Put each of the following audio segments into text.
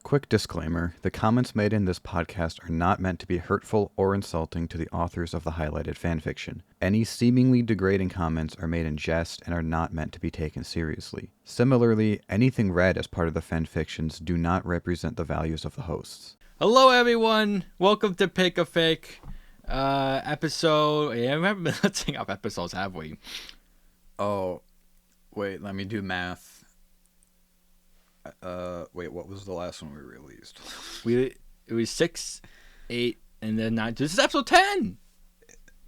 Quick disclaimer, the comments made in this podcast are not meant to be hurtful or insulting to the authors of the highlighted fanfiction. Any seemingly degrading comments are made in jest and are not meant to be taken seriously. Similarly, anything read as part of the fanfictions do not represent the values of the hosts. Hello everyone, welcome to Pick a Fic episode. Yeah, we haven't been letting up episodes, have we? Oh, wait, let me do math. Wait, what was the last one we released? It was 6, 8, and then 9. This is episode 10.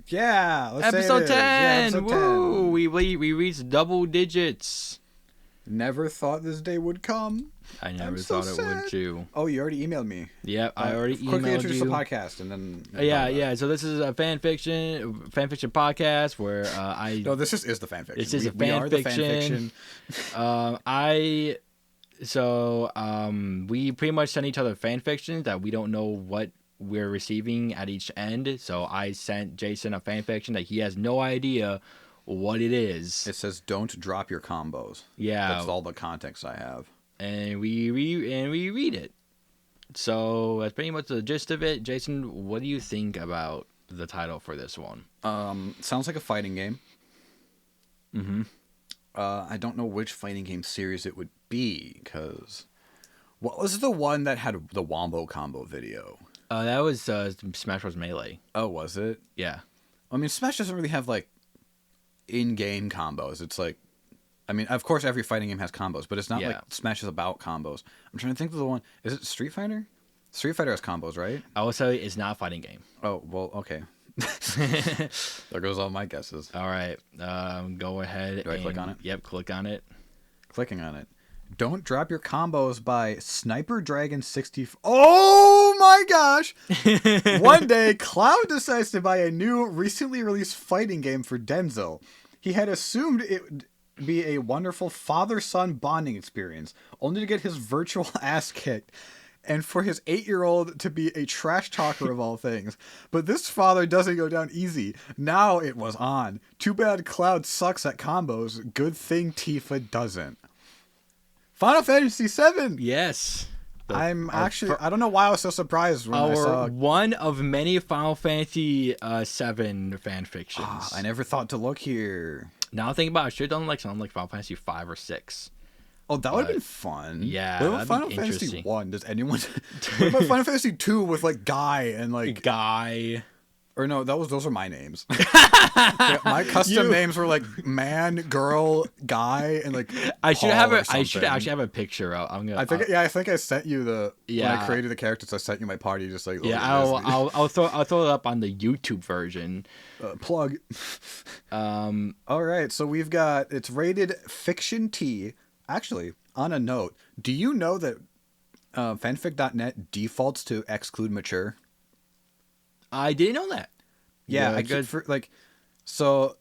Yeah, let's episode 10. Yeah, episode Woo! 10. We reached double digits. Never thought this day would come. I never thought it would too. Oh, you already emailed me. Yep, I already emailed you. Quickly introduce the podcast and then. Yeah. So this is a fanfiction podcast where No, this is the fanfiction. This is a we are the fanfiction. We pretty much send each other fan fiction that we don't know what we're receiving at each end. So I sent Jason a fan fiction that he has no idea what it is. It says don't drop your combos. Yeah. That's all the context I have. And we read it. So that's pretty much the gist of it. Jason, what do you think about the title for this one? Sounds like a fighting game. Mm-hmm. I don't know which fighting game series it would be, because what was the one that had the Wombo combo video? That was Smash Bros. Melee. Oh, was it? Yeah. I mean, Smash doesn't really have, like, in-game combos. It's like, I mean, of course every fighting game has combos, but it's not like Smash is about combos. I'm trying to think of the one. Is it Street Fighter? Street Fighter has combos, right? I will say it's not a fighting game. Oh, well, okay. There goes all my guesses. All right. Go ahead. Do I click on it? Yep, click on it. Clicking on it. Don't drop your combos by sniperdragon64. Oh my gosh! One day, Cloud decides to buy a new, recently released fighting game for Denzel. He had assumed it would be a wonderful father-son bonding experience, only to get his virtual ass kicked, and for his 8-year-old to be a trash talker of all things. But this father doesn't go down easy. Now it was on. Too bad Cloud sucks at combos. Good thing Tifa doesn't. Fan Fantasy VII! Yes. I don't know why I was so surprised when I saw... One of many Final Fantasy VII fan fictions. I never thought to look here. Now thinking about it, I should have done something like Final Fantasy V or 6. Oh, that would have been fun. Yeah, what about Final Fantasy 1? Does anyone... What about Final Fantasy 2 with, like, Guy and, like... Guy... Or no, those are my names. My custom names were like man, girl, guy, and like I should actually have a picture out. I think I sent you when I created the characters. I sent you my party, just like I'll throw it up on the YouTube version. Plug. All right, so we've got it's rated Fiction T. Actually, on a note, do you know that fanfic.net defaults to exclude mature? I didn't know that. Yeah, so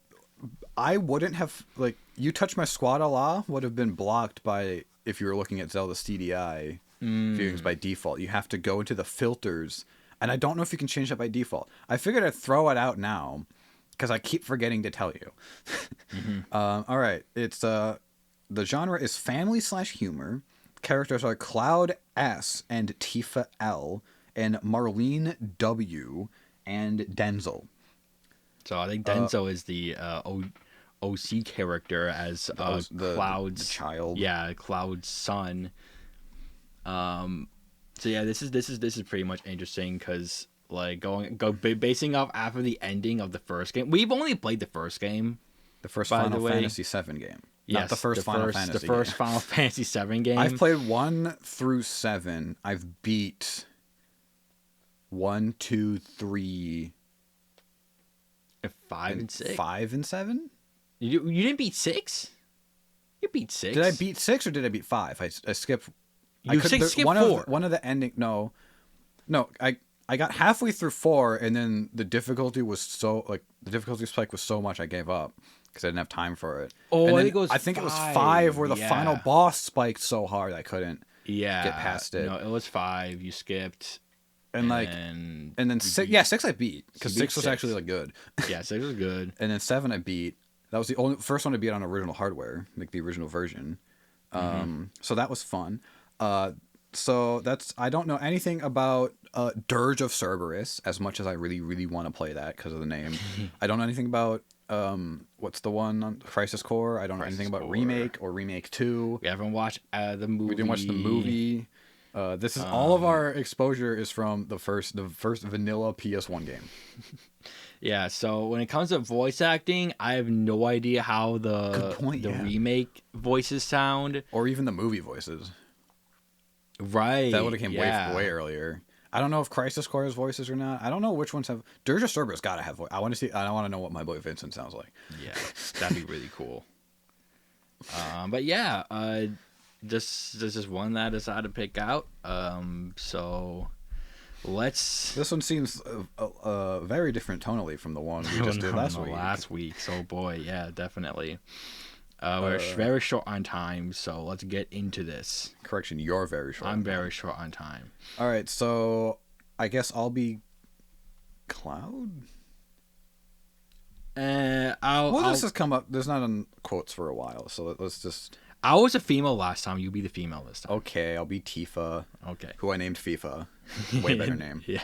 I wouldn't have, like, You Touch My Squad a La would have been blocked by, if you were looking at Zelda CDI viewings by default. You have to go into the filters, and I don't know if you can change that by default. I figured I'd throw it out now, because I keep forgetting to tell you. All right, it's, the genre is family/humor. Characters are Cloud S and Tifa L, and Marlene W, and Denzel. So I think Denzel is the OC character as Cloud's the child. Yeah, Cloud's son. So yeah, this is pretty much interesting because like basing off after the ending of the first game. We've only played the first game. The first Final Fantasy VII game. Yes, not the first Final Fantasy. The first Final Fantasy VII game. I've played 1 through 7. I've beat 1, 2, 3, 5 and 6. 5 and 7. You didn't beat 6. You beat 6. Did I beat 6 or did I beat 5? I skipped. You skipped 4. One of the ending. No. I got halfway through 4, and then the difficulty spike was so much I gave up because I didn't have time for it. Oh, and I think it was I think it was 5 where the final boss spiked so hard I couldn't get past it. No, it was 5. You skipped. And then 6. Yeah, 6 I beat because 6 was actually like good. Yeah, 6 was good. And then 7 I beat. That was the first one to beat on original hardware, like the original version. So that was fun. So I don't know anything about Dirge of Cerberus as much as I really, really want to play that because of the name. I don't know anything about what's the one on Crisis Core. I don't know anything about Remake or Remake 2. We haven't watched the movie. We didn't watch the movie. This is all of our exposure is from the first vanilla PS1 game. Yeah, so when it comes to voice acting, I have no idea how the remake voices sound. Or even the movie voices. Right. That would have came way earlier. I don't know if Crisis Core has voices or not. I don't know which ones have. Dirge of Cerberus gotta have voice. I want to know what my boy Vincent sounds like. Yeah, that'd be really cool. But yeah, this is one that I decided to pick out. So let's. This one seems very different tonally from the one we just did last week. So boy, yeah, definitely. We're very short on time, so let's get into this. Correction, you're very short. I'm very short on time. All right, so I guess I'll be Cloud. We'll just come up. There's not on quotes for a while, so let's just. I was a female last time. You be the female this time. Okay, I'll be Tifa. Okay. Who I named FIFA. Way better name. Yeah.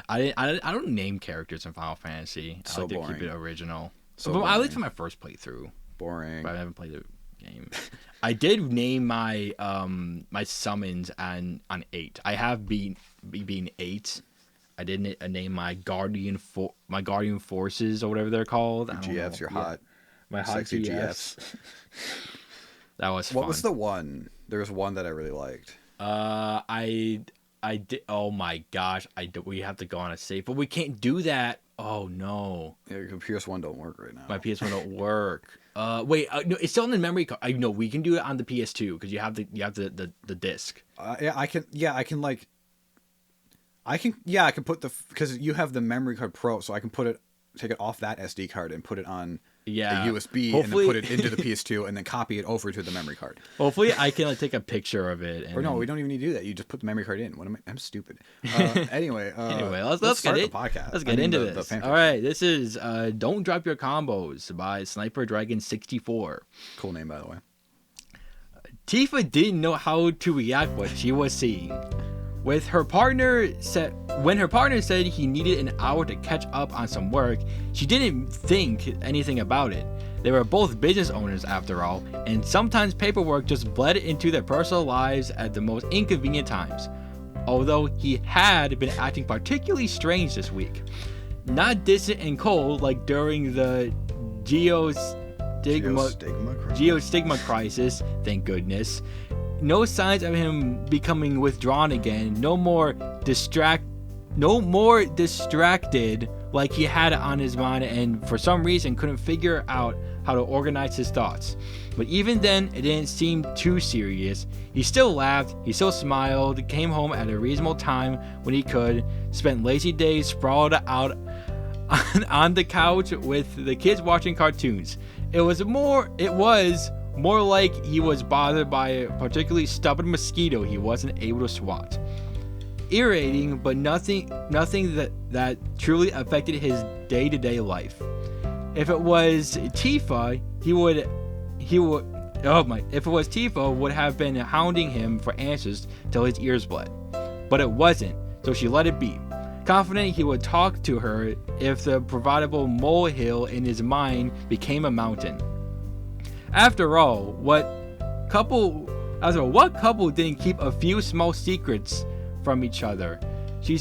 I don't name characters in Final Fantasy. I like to keep it original. So I like for my first playthrough. Boring. But I haven't played the game. I did name my my summons on 8. I have been 8. I didn't name my guardian forces or whatever they're called. GFs, you're hot. My hot sexy GFs. That was fun. What was the one? There was one that I really liked. I did. Oh my gosh! We have to go on a save, but we can't do that. Oh no! Yeah, your PS1 don't work right now. My PS1 don't work. Wait, no, it's still in the memory card. I know we can do it on the PS2 because you have the disc. Yeah, I can put because you have the memory card Pro, so I can take it off that SD card and put it on a USB and then put it into the PS2 and then copy it over to the memory card. Hopefully, I can take a picture of it. Or no, we don't even need to do that. You just put the memory card in. I'm stupid. Anyway, let's get the it. podcast. Let's get into this. All right, this is "Don't Drop Your Combos" by sniperdragon64. Cool name, by the way. Tifa didn't know how to react what she was seeing. When her partner said he needed an hour to catch up on some work, she didn't think anything about it. They were both business owners after all, and sometimes paperwork just bled into their personal lives at the most inconvenient times. Although he had been acting particularly strange this week. Not distant and cold like during the geostigma crisis, thank goodness. No signs of him becoming withdrawn again. No more distracted like he had it on his mind and for some reason couldn't figure out how to organize his thoughts. But even then, it didn't seem too serious. He still laughed, he still smiled, came home at a reasonable time when he could, spent lazy days sprawled out on the couch with the kids watching cartoons. It was more like he was bothered by a particularly stubborn mosquito he wasn't able to swat. Irritating, but nothing that truly affected his day-to-day life. If it was Tifa, would have been hounding him for answers till his ears bled. But it wasn't, so she let it be. Confident he would talk to her if the providable molehill in his mind became a mountain. After all, what couple didn't keep a few small secrets from each other? She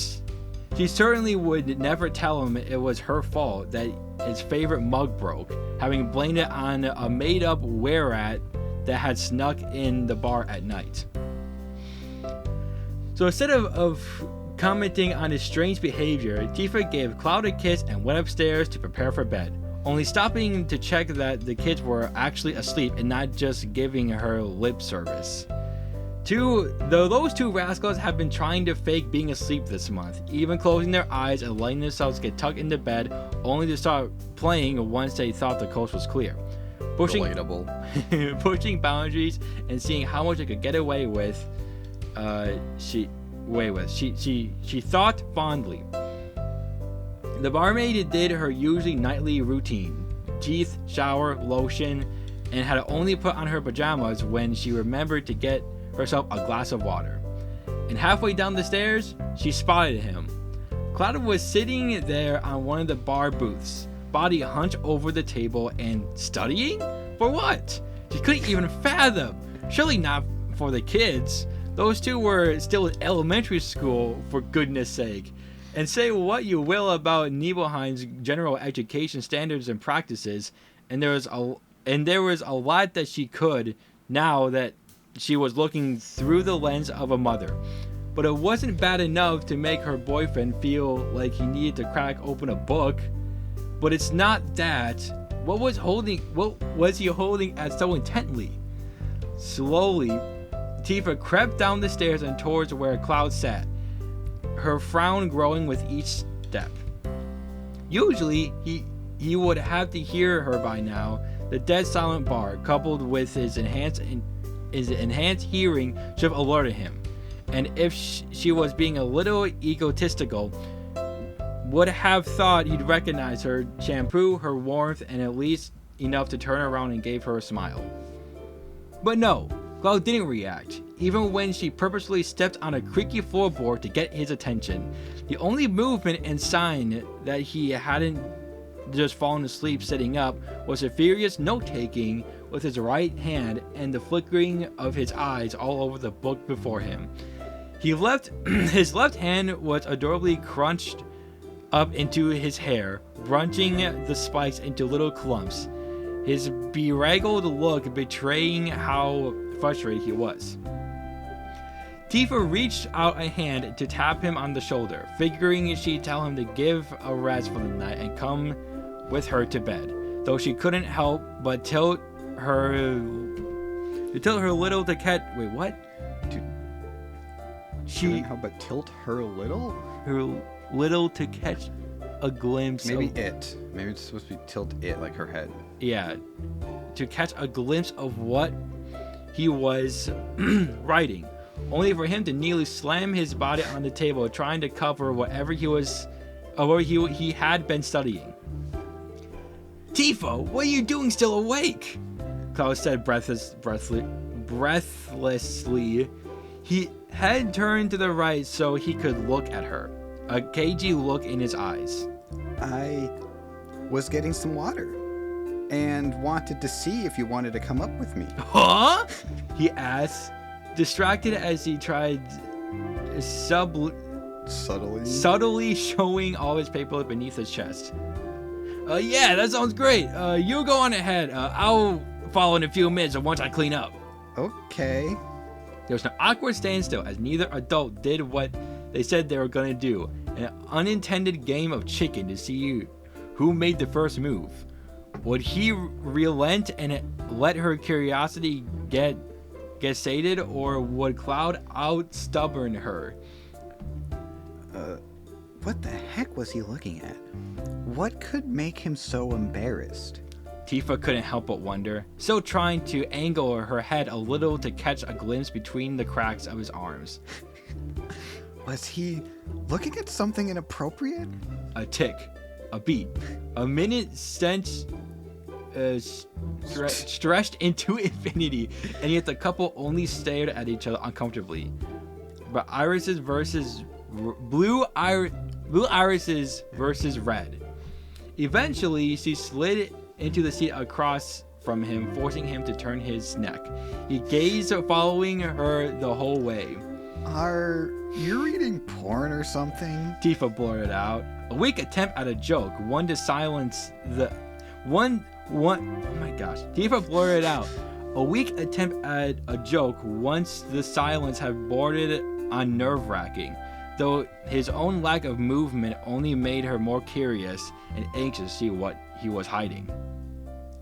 certainly would never tell him it was her fault that his favorite mug broke, having blamed it on a made-up were-rat that had snuck in the bar at night. So instead of commenting on his strange behavior, Tifa gave Cloud a kiss and went upstairs to prepare for bed, only stopping to check that the kids were actually asleep and not just giving her lip service. Those two rascals have been trying to fake being asleep this month, even closing their eyes and letting themselves get tucked into bed, only to start playing once they thought the coast was clear. Pushing boundaries and seeing how much they could get away with. She thought fondly. The barmaid did her usually nightly routine: teeth, shower, lotion, and had only put on her pajamas when she remembered to get herself a glass of water. And halfway down the stairs, she spotted him. Cloud was sitting there on one of the bar booths, body hunched over the table and studying? For what? She couldn't even fathom. Surely not for the kids. Those two were still in elementary school, for goodness sake. And say what you will about Nibelheim's general education standards and practices, and there was a lot that she could, now that she was looking through the lens of a mother. But it wasn't bad enough to make her boyfriend feel like he needed to crack open a book. But it's not that. What was he holding at so intently? Slowly, Tifa crept down the stairs and towards where Cloud sat, her frown growing with each step. Usually, he would have to hear her by now. The dead silent bar, coupled with his enhanced hearing, should have alerted him. And if she was being a little egotistical, would have thought he'd recognize her shampoo, her warmth, and at least enough to turn around and gave her a smile. But no, Cloud didn't react, even when she purposely stepped on a creaky floorboard to get his attention. The only movement and sign that he hadn't just fallen asleep sitting up was a furious note-taking with his right hand and the flickering of his eyes all over the book before him. His left hand was adorably crunched up into his hair, bunching the spikes into little clumps, his bedraggled look betraying how frustrated he was. Tifa reached out a hand to tap him on the shoulder, figuring she'd tell him to give a rest for the night and come with her to bed, though she couldn't help but tilt her little to catch. Wait, what? She couldn't help but tilt her little? Her little to catch a glimpse. Maybe it's supposed to be tilt it, like her head. Yeah, to catch a glimpse of what he was writing, only for him to nearly slam his body on the table, trying to cover whatever he had been studying. Tifa, what are you doing still awake? Cloud said breathlessly. He had turned to the right so he could look at her, a cagey look in his eyes. I was getting some water and wanted to see if you wanted to come up with me. Huh? He asked, distracted as he tried subtly showing all his paperwork beneath his chest. Yeah, that sounds great. You go on ahead. I'll follow in a few minutes once I clean up. Okay. There was an awkward standstill as neither adult did what they said they were going to do. An unintended game of chicken to see who made the first move. Would he relent and let her curiosity get sated, or would Cloud out-stubborn her? What the heck was he looking at? What could make him so embarrassed? Tifa couldn't help but wonder, still trying to angle her head a little to catch a glimpse between the cracks of his arms. Was he looking at something inappropriate? A tick, a beat, a minute since stretched into infinity, and yet the couple only stared at each other uncomfortably. But blue irises versus red. Eventually, she slid into the seat across from him, forcing him to turn his neck. He gazed, following her the whole way. Are you reading porn or something? Tifa blurted out. A weak attempt at a joke, one to silence the... Oh my gosh. Tifa blurted out. A weak attempt at a joke once the silence had bordered on nerve-wracking, though his own lack of movement only made her more curious and anxious to see what he was hiding.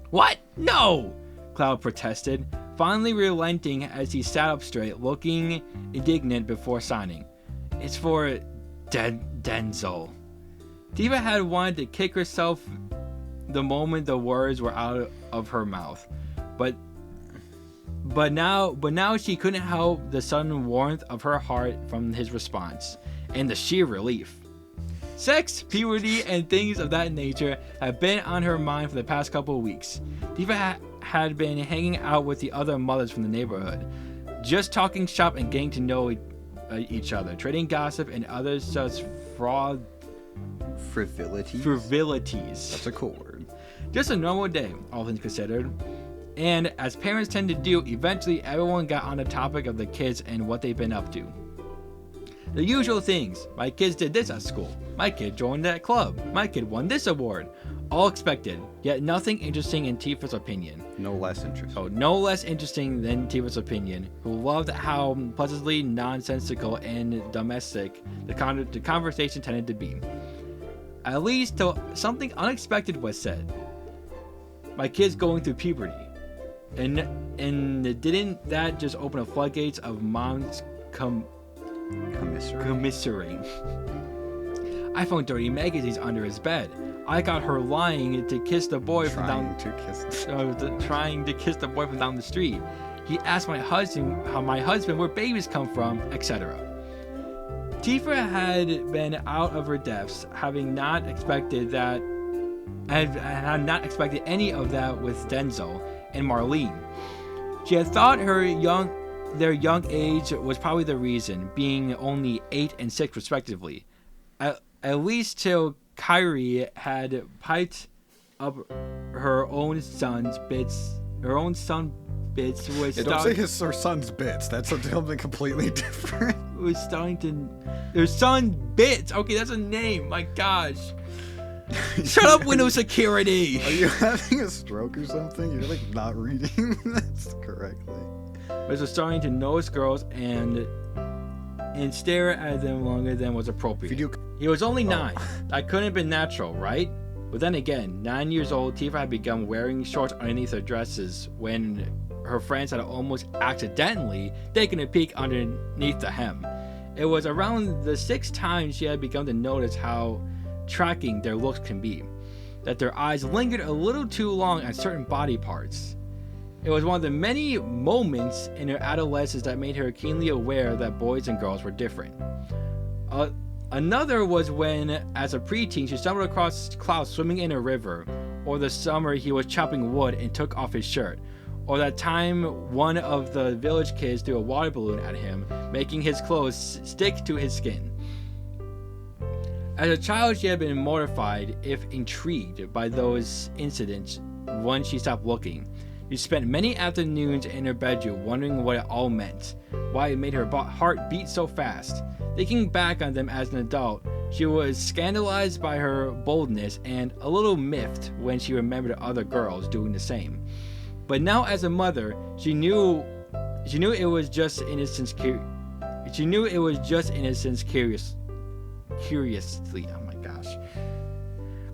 What? No! Cloud protested, finally relenting as he sat up straight, looking indignant before signing. It's for Denzel. Tifa had wanted to kick herself the moment the words were out of her mouth, but now she couldn't help the sudden warmth of her heart from his response, and the sheer relief. Sex, puberty, and things of that nature had been on her mind for the past couple of weeks. Tifa had been hanging out with the other mothers from the neighborhood, just talking shop and getting to know each other, trading gossip and other such frivolities. That's a cool word. Just a normal day, all things considered. And as parents tend to do, eventually everyone got on the topic of the kids and what they've been up to. The usual things. My kids did this at school. My kid joined that club. My kid won this award. All expected, yet nothing interesting in Tifa's opinion. No less interesting. Oh, no less interesting than Tifa's opinion, who loved how pleasantly nonsensical and domestic the conversation tended to be. At least till something unexpected was said. My kid's going through puberty. And didn't that just open the floodgates of mom's commiserating? I found dirty magazines under his bed. I got her lying to kiss the boy trying to kiss the boy from down the street. He asked my husband where babies come from, etc. Tifa had been out of her depths, having not expected had not expected any of that with Denzel and Marlene. She had thought their young age was probably the reason, being only 8 and 6 respectively. At least till Kyrie had piped up her own son's bits. Her own son bits was. Yeah, don't say her son's bits. That's something completely different. Was starting to. Her son bits. Okay, that's a name. My gosh. Shut up, Windows security. Are you having a stroke or something? You're like not reading this correctly. But was starting to notice girls and stare at them longer than was appropriate. He was only 9. That couldn't have been natural, right? But then again, 9 years old, Tifa had begun wearing shorts underneath her dresses when her friends had almost accidentally taken a peek underneath the hem. It was around the 6th time she had begun to notice how tracking their looks can be, that their eyes lingered a little too long at certain body parts. It was one of the many moments in her adolescence that made her keenly aware that boys and girls were different. Another was when, as a preteen, she stumbled across Cloud swimming in a river, or the summer he was chopping wood and took off his shirt, or that time one of the village kids threw a water balloon at him, making his clothes stick to his skin. As a child, she had been mortified, if intrigued, by those incidents once she stopped looking. She spent many afternoons in her bedroom wondering what it all meant, why it made her heart beat so fast. Thinking back on them as an adult, she was scandalized by her boldness and a little miffed when she remembered other girls doing the same. But now as a mother, she knew it was just innocence. Curiously, oh my gosh.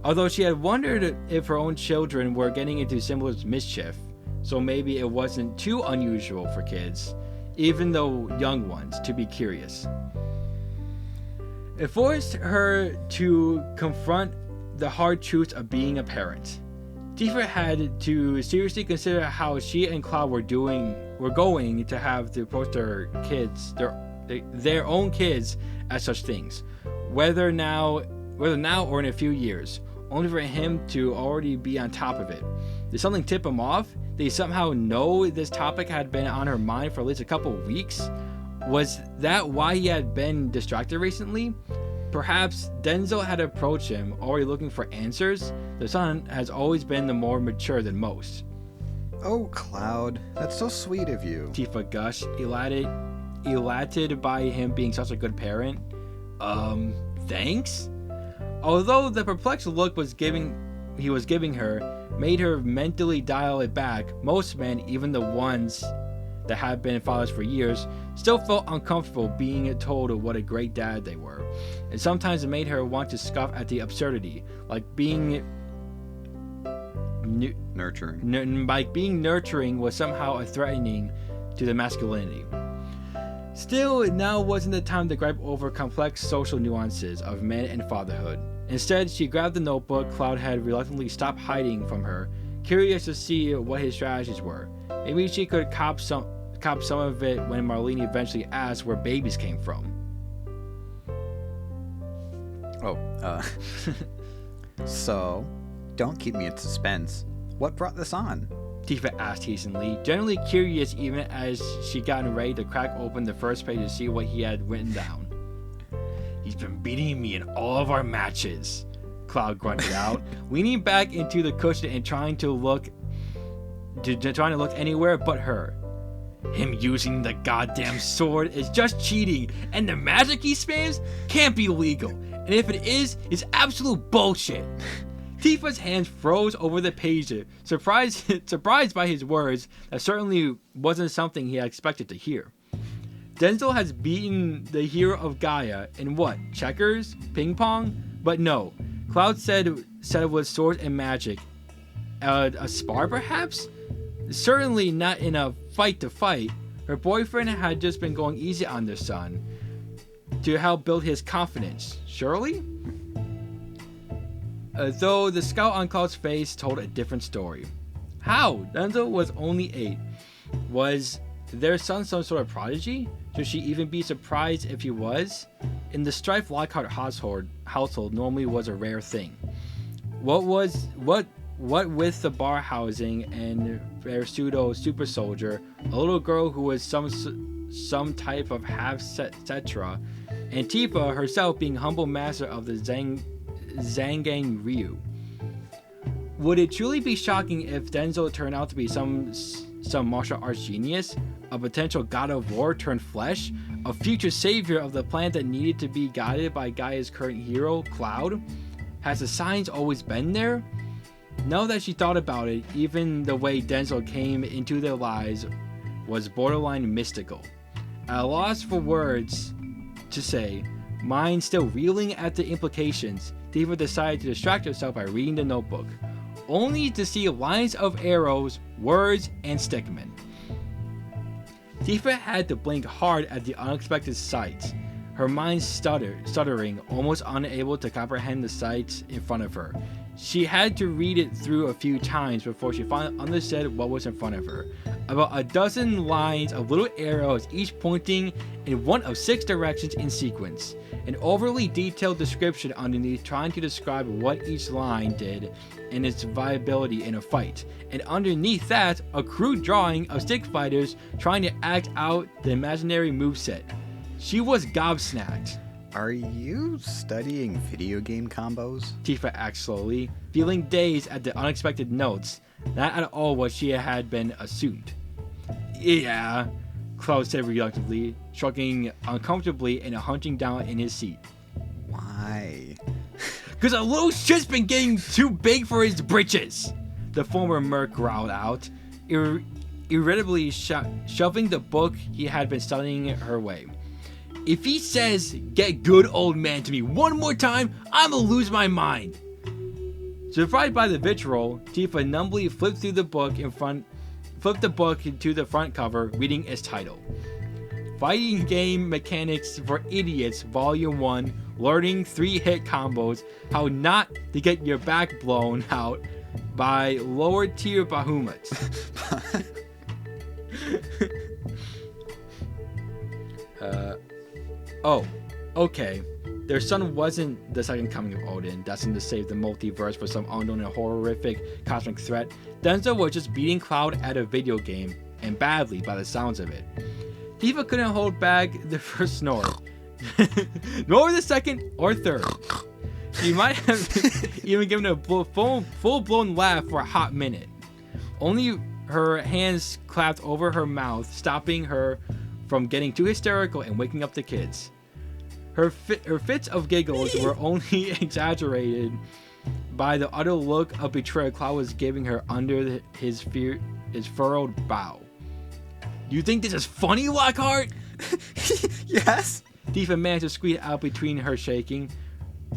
Although she had wondered if her own children were getting into similar mischief, so maybe it wasn't too unusual for kids, even though young ones, to be curious. It forced her to confront the hard truths of being a parent. Tifa had to seriously consider how she and Cloud were going to have to approach their own kids as such things, whether now or in a few years, only for him to already be on top of it. Did something tip him off? Did he somehow know this topic had been on her mind for at least a couple weeks? Was that why he had been distracted recently? Perhaps Denzel had approached him, already looking for answers. The son has always been the more mature than most. Oh, Cloud, that's so sweet of you. Tifa gushed, elated by him being such a good parent. Thanks? Although the perplexed look he was giving her made her mentally dial it back, most men, even the ones that had been fathers for years, still felt uncomfortable being told what a great dad they were. And sometimes it made her want to scoff at the absurdity, like being nurturing. Like being nurturing was somehow a threatening to the masculinity. Still, now wasn't the time to gripe over complex social nuances of men and fatherhood. Instead, she grabbed the notebook Cloud had reluctantly stopped hiding from her, curious to see what his strategies were. Maybe she could cop some of it when Marlene eventually asked where babies came from. So, don't keep me in suspense. What brought this on? Tifa asked hastily, generally curious even as she got ready to crack open the first page to see what he had written down. "He's been beating me in all of our matches," Cloud grunted out, leaning back into the cushion and trying to look anywhere but her. "Him using the goddamn sword is just cheating, and the magic he spams can't be legal, and if it is, it's absolute bullshit." Tifa's hands froze over the page, surprised by his words. That certainly wasn't something he had expected to hear. Denzel has beaten the hero of Gaia in what? Checkers? Ping pong? But no. Cloud said it was swords and magic. A spar perhaps? Certainly not in a fight to fight. Her boyfriend had just been going easy on their son to help build his confidence. Surely? Though the scout on Cloud's face told a different story. How? Denzel was only 8. Was their son some sort of prodigy? Should she even be surprised if he was? In the Strife Lockhart household normally was a rare thing. What with the bar housing and their pseudo super soldier, a little girl who was some type of half cetra, and Tifa herself being humble master of the Zangang Ryu. Would it truly be shocking if Denzel turned out to be some martial arts genius, a potential god of war turned flesh, a future savior of the planet that needed to be guided by Gaia's current hero, Cloud? Has the signs always been there? Now that she thought about it, even the way Denzel came into their lives was borderline mystical. At a loss for words to say, mind still reeling at the implications, Tifa decided to distract herself by reading the notebook, only to see lines of arrows, words, and stickmen. Tifa had to blink hard at the unexpected sights, her mind stuttering, almost unable to comprehend the sights in front of her. She had to read it through a few times before she finally understood what was in front of her. About a dozen lines of little arrows, each pointing in one of 6 directions in sequence. An overly detailed description underneath trying to describe what each line did and its viability in a fight. And underneath that, a crude drawing of stick fighters trying to act out the imaginary moveset. She was gobsmacked. Are you studying video game combos? Tifa asked slowly, feeling dazed at the unexpected notes, not at all what she had been assumed. "Yeah," Cloud said reluctantly, shrugging uncomfortably and hunching down in his seat. Why? "'Cause a little shit's been getting too big for his britches," the former merc growled out, irritably shoving the book he had been studying her way. "If he says, 'Get good, old man,' to me one more time, I'ma lose my mind." Surprised by the vitriol, Tifa numbly flipped the book to the front cover, reading its title. Fighting Game Mechanics for Idiots, Volume 1, Learning 3-Hit Combos, How Not to Get Your Back Blown Out by Lower Tier Bahamut. Oh, okay. Their son wasn't the second coming of Odin, destined to save the multiverse for some unknown and horrific cosmic threat. Denzel was just beating Cloud at a video game, and badly by the sounds of it. Tifa couldn't hold back the first snort, nor the second or third. She might have even given a full-blown laugh for a hot minute. Only her hands clapped over her mouth, stopping her from getting too hysterical and waking up the kids. Her fits of giggles were only exaggerated by the utter look of betrayal Cloud was giving her under his furrowed brow. "You think this is funny, Lockhart?" Yes. Tifa managed to squeeze out between her shaking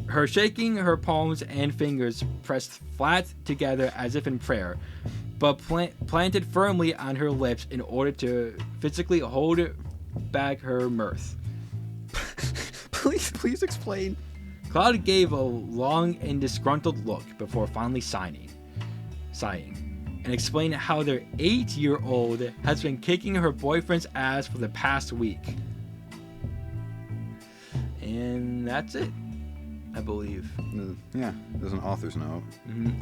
her palms and fingers pressed flat together as if in prayer, but planted firmly on her lips in order to physically hold back her mirth. Please explain. Cloud gave a long and disgruntled look before finally sighing, and explained how their 8-year-old has been kicking her boyfriend's ass for the past week. And that's it. I believe. Yeah, there's an author's note.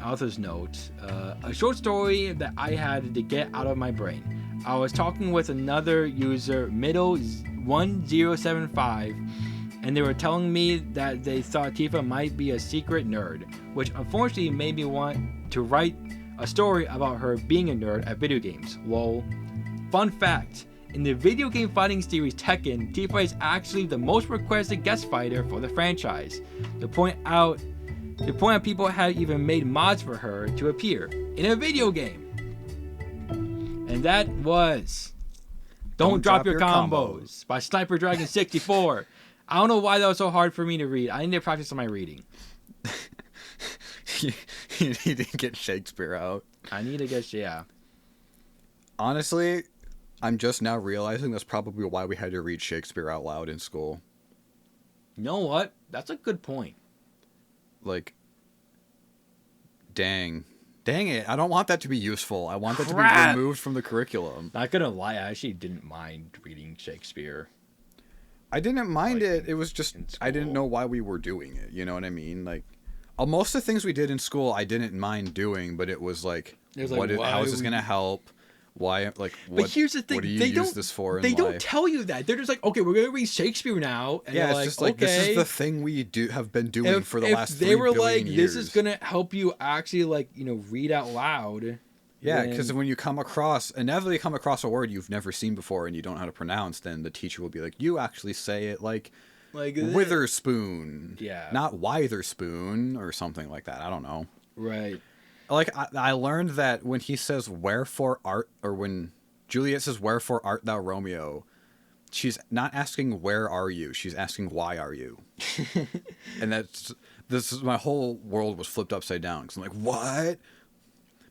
Author's note. A short story that I had to get out of my brain. I was talking with another user, middle1075, and they were telling me that they thought Tifa might be a secret nerd, which unfortunately made me want to write a story about her being a nerd at video games. Lol. Fun fact. In the video game fighting series Tekken, Tifa is actually the most requested guest fighter for the franchise. To point out people have even made mods for her to appear in a video game. And that was Don't Drop Your Combos by sniperdragon64. I don't know why that was so hard for me to read. I need to practice on my reading. You need to get Shakespeare out. I need to get, yeah. Honestly, I'm just now realizing that's probably why we had to read Shakespeare out loud in school. You know what? That's a good point. Like, dang it. I don't want that to be useful. I want that to be removed from the curriculum. Not gonna lie, I actually didn't mind reading Shakespeare. I didn't mind it. It was just, I didn't know why we were doing it. You know what I mean? Like, most of the things we did in school, I didn't mind doing, but it was like, how is this going to help? Why, like, but here's the thing, what do you use this for in They life? don't tell you that. They're just like, okay, we're going to read Shakespeare now. And yeah, it's like, just like, okay. This is the thing we have been doing for the last 3 billion years. They were like, years. this is going to help you actually, like, read out loud. Yeah, because when you inevitably come across a word you've never seen before and you don't know how to pronounce, then the teacher will be like, you actually say it like Witherspoon. Yeah. Not Witherspoon or something like that. I don't know. Right. Like, I learned that when he says, wherefore art, or when Juliet says, wherefore art thou Romeo, she's not asking, where are you? She's asking, why are you? And my whole world was flipped upside down. Because I'm like, what?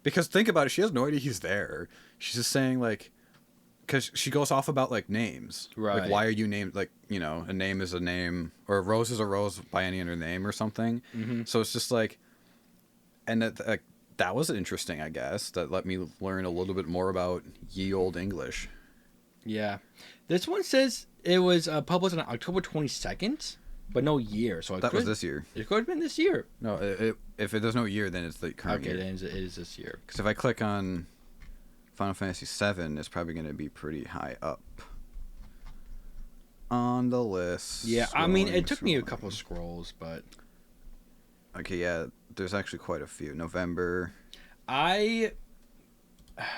Because think about it, she has no idea he's there. She's just saying, like, because she goes off about, like, names. Right. Like, why are you named, like, a name is a name, or a rose is a rose by any other name or something. Mm-hmm. So it's just like, and that was interesting, I guess. That let me learn a little bit more about ye old English. Yeah. This one says it was published on October 22nd, but no year. So that was this year. It could have been this year. No, if there's no year, then it's the current year. Okay, then it is this year. Because if I click on Final Fantasy VII, it's probably going to be pretty high up on the list. Yeah, I mean, it took me a couple of scrolls, but... Okay, yeah, there's actually quite a few. November. I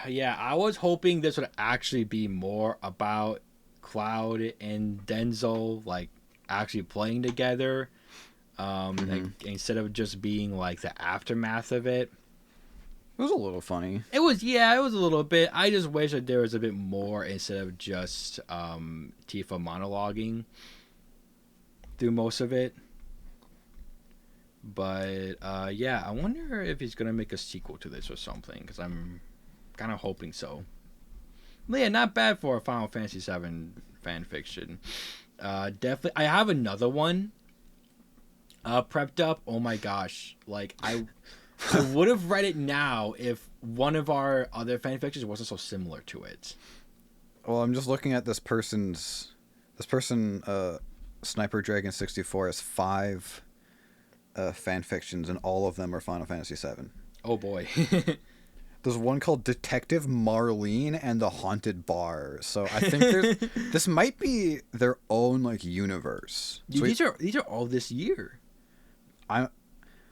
was hoping this would actually be more about Cloud and Denzel, like, actually playing together, like, instead of just being, like, the aftermath of it. It was a little funny. It was a little bit. I just wish that there was a bit more instead of just Tifa monologuing through most of it. But, yeah, I wonder if he's going to make a sequel to this or something, because I'm kind of hoping so. But yeah, not bad for a Final Fantasy VII fanfiction. Definitely. I have another one prepped up. Oh my gosh. Like, I would have read it now if one of our other fanfictions wasn't so similar to it. Well, I'm just looking at this person, sniperdragon64, has 5 fanfictions, and all of them are Final Fantasy VII. Oh boy. There's one called Detective Marlene and the Haunted Bar. So I think this might be their own, like, universe. Dude, these are all this year. I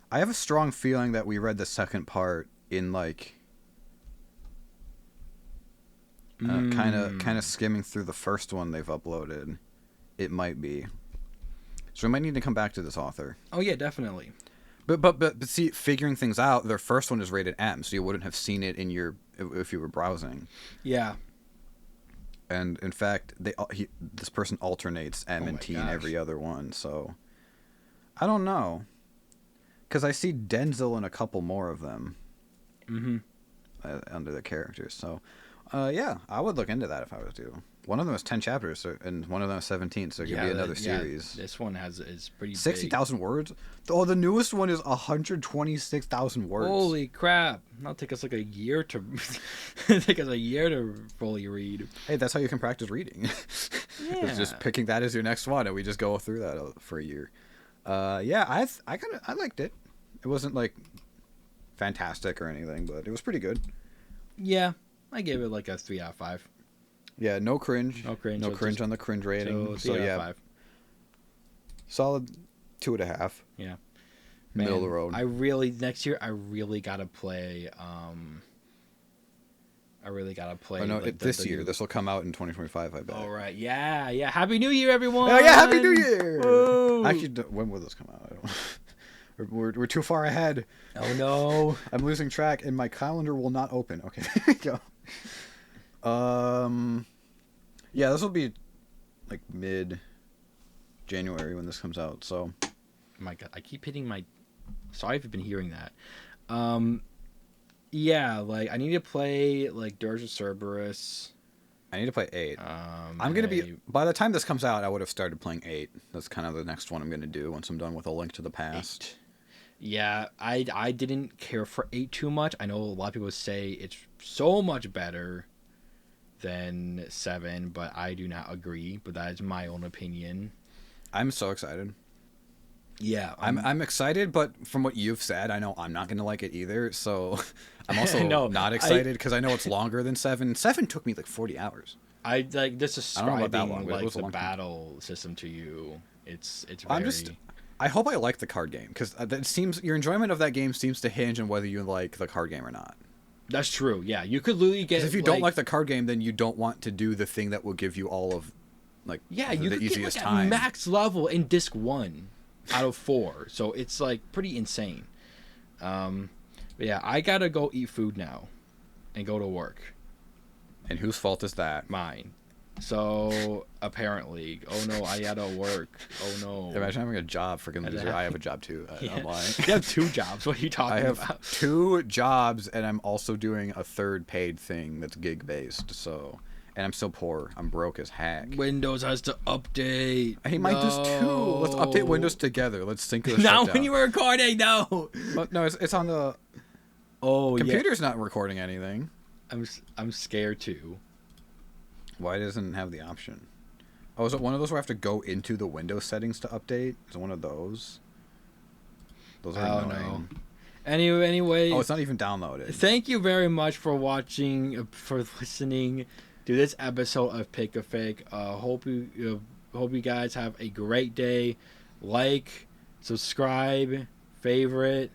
have a strong feeling that we read the second part in, like, kind of skimming through the first one they've uploaded. It might be. So we might need to come back to this author. Oh yeah, definitely. But see, figuring things out, their first one is rated M, so you wouldn't have seen it if you were browsing. Yeah. And in fact, this person alternates M and T in every other one, so I don't know. Because I see Denzel in a couple more of them. Mm-hmm. Under the characters, so yeah, I would look into that if I was you. One of them is 10 chapters, and one of them is 17, so it could be another series. This one is pretty 60,000 words? Oh, the newest one is 126,000 words. Holy crap. That'll take us like a year to fully read. Hey, that's how you can practice reading. Yeah. It's just picking that as your next one, and we just go through that for a year. Yeah, I liked it. It wasn't like fantastic or anything, but it was pretty good. Yeah, I gave it like a 3 out of 5. Yeah, no cringe. No cringe. No so cringe just- on the cringe rating. So 3 out yeah, of 5. solid 2.5. Yeah. Middle of the road. Next year I really gotta play. Oh no, like, this year. This will come out in 2025, I bet. All right. Yeah. Happy New Year, everyone. Oh yeah, Happy New Year! Woo! Actually, when will this come out? I don't. We're too far ahead. Oh no. I'm losing track, and my calendar will not open. Okay, there we go. Yeah, this will be like mid-January when this comes out. So. Oh my God, I keep hitting my. Sorry if you've been hearing that. Yeah, like I need to play like Dirge of Cerberus. I need to play 8. I'm gonna be. By the time this comes out, I would have started playing 8. That's kind of the next one I'm gonna do once I'm done with A Link to the Past. 8. Yeah, I didn't care for 8 too much. I know a lot of people say it's so much better than 7, but I do not agree. But that is my own opinion. I'm so excited. Yeah, I'm excited, but from what you've said, I know I'm not gonna like it either. So I'm also No, not excited because I know it's longer than 7. 7 took me like 40 hours. I like just I don't know describing about that long, but it like was a the long time. battle system to you. It's very. I hope I like the card game because it seems your enjoyment of that game seems to hinge on whether you like the card game or not. That's true. Yeah, you could literally get. Because if you don't like the card game, then you don't want to do the thing that will give you all of, like, yeah, the you could easiest get like time. at max level in disc 1 out of 4. So it's like pretty insane. But yeah, I gotta go eat food now, and go to work. And whose fault is that? Mine. So apparently, oh no, I gotta work. Oh no. Imagine having a job, freaking loser. I have a job too. Yeah. I'm lying. You have 2 jobs. What are you talking I have about? 2 jobs, and I'm also doing a third paid thing that's gig based. So, and I'm still poor. I'm broke as heck. Windows has to update. Hey, Mike does too. Let's update Windows together. Let's sync this. Now shit when down. you were recording, no. But no, it's on the Oh computer's not recording anything. yeah. I'm scared too. Why doesn't it have the option? Oh, is it one of those where I have to go into the Windows settings to update? Is it one of those? Those are annoying. No. Anyway. Oh, it's not even downloaded. Thank you very much for watching, for listening to this episode of Pick a Fic. Hope you guys have a great day. Like, subscribe, favorite,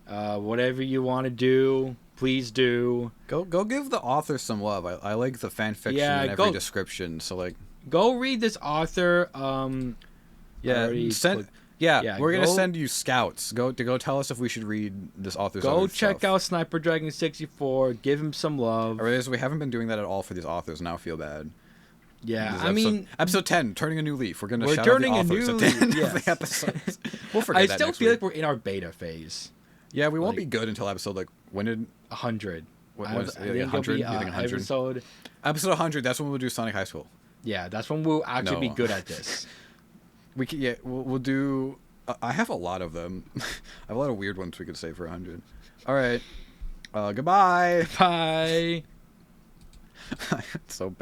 whatever you want to do. Please do. Go give the author some love. I like the fan fiction Yeah, in every go- description. So like, Go read this author. yeah, Yeah, we're gonna go- send you scouts. Go tell us if we should read this author's. Go other check stuff. out sniperdragon64. Give him some love. I realize we haven't been doing that at all for these authors. Now I feel bad. Yeah, This I mean, episode 10, turning a new leaf. We're gonna We're shout out the turning a authors new at the end leaf, of the yes. episodes. We'll forget I that still next feel week. like we're in our beta phase. Yeah, we won't like- be good until episode like when did 100. what I was think it, it'll 100? be You think 100? episode. 100. That's when we'll do Sonic High School. Yeah, that's when we'll actually be No. good at this. We can, yeah, we'll do. I have a lot of them. I have a lot of weird ones we could say for 100. All right. Goodbye. Bye. It's so bad.